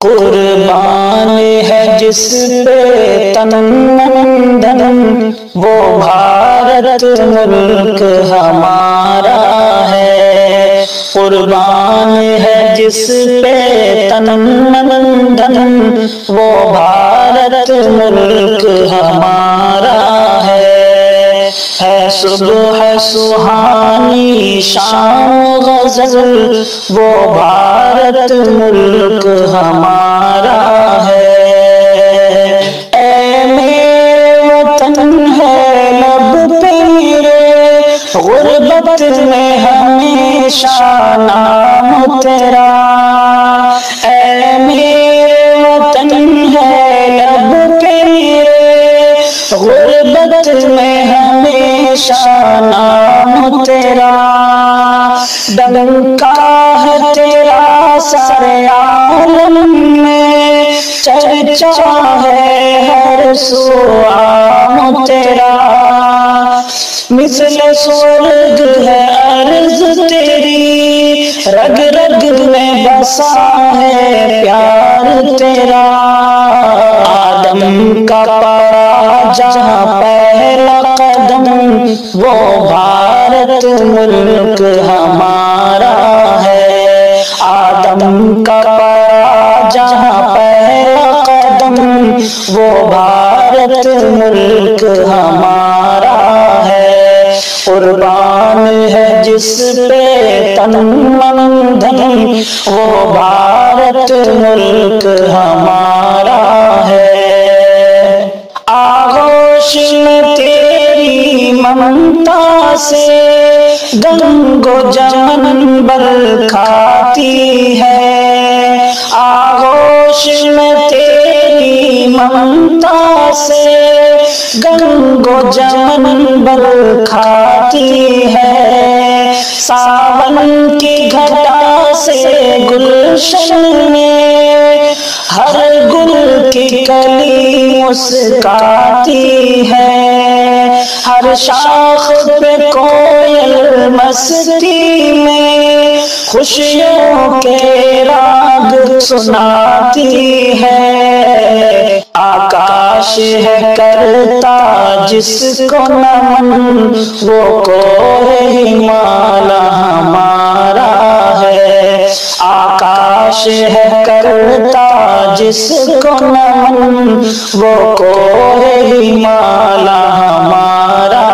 قربان ہے جس پہ تن من دھن، وہ بھارت ملک ہمارا ہے۔ قربان ہے جس پہ تن من دھن، وہ بھارت ملک ہمارا ہے۔ صبح سہانی شام غزل، وہ بھارت ملک ہمارا ہے۔ اے میرے وطن ہے لب پہ میرے، غربت میں ہمیشہ نام تیرا۔ اے میرے وطن ہے لب پہ میرے، غربت میں ہمیشہ نام تیرا۔ ڈنکا ہے تیرا سارے عالم میں، چرچا ہے ہر سو عام تیرا۔ مثل سورگ ہے عرض تیری، رگ رگ میں بسا ہے پیار تیرا۔ آدم کا پڑا جہاں پہلا قدم، وہ بھارت ملک ہمارا ہے۔ آدم کا پڑا جہاں پہلا قدم، وہ بھارت ملک ہمارا ہے۔ قربان ہے جس پہ تن من دھن، وہ بھارت ملک ہمارا ہے۔ آغوش میں تیری ممتا سے گنگ و جمن بل کھاتی ہے۔ آغوش میں تیری ممتا سے گنگ و جمن بل کھاتی ہے۔ ساون کی گھٹا سے گلشن میں ہر گل کی کلی مسکاتی ہے۔ ہر شاخ پہ کوئل مستی میں خوشیوں کے راگ سناتی ہے۔ آکاش ہے کرتا جس کو نمن، وہ کوہ ہمالیہ ہمارا ہے۔ آکاش ہے کرتا جس کو نمن، وہ کوہ ہمالیہ ہمارا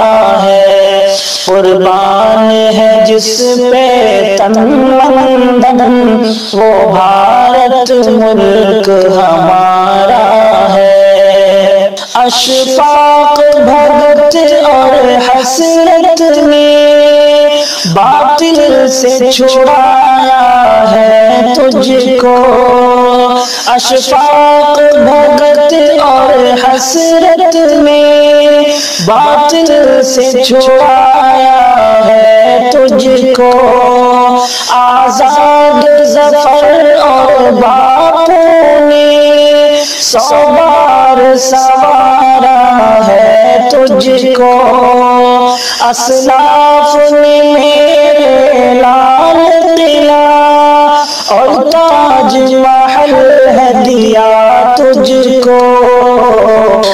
ہے۔ قربان ہے جس پہ تن من دھن، وہ بھارت ملک ہمارا ہے۔ اشفاق بھگت اور حسرت نے باطل سے چھڑایا ہے تجھ کو۔ اشفاق بھگت اور حسرت نے باطل سے چھڑایا ہے تجھ کو۔ آزاد ظفر اور باپو نے 100 بار سوارا ہے تجھ کو۔ اسلاف نے میرے لال قلعہ اور تاج محل ہے دیا تجھ کو۔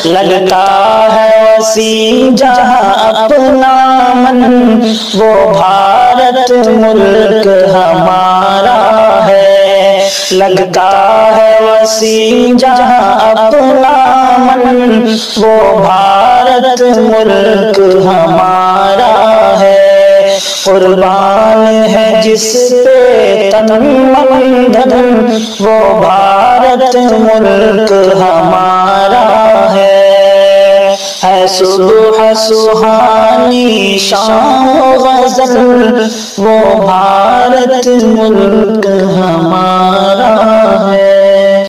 لگتا ہے وسیع جہاں اپنا من، وہ بھارت ملک ہمارا ہے۔ لگتا ہے وسیع جہاں اپنا من، وہ بھارت ملک ہمارا ہے۔ قربان ہے جس پہ تن من دھن، وہ بھارت ملک ہمارا ہے۔ صبح سہانی شام غزل، وہ بھارت ملک ہمارا ہے۔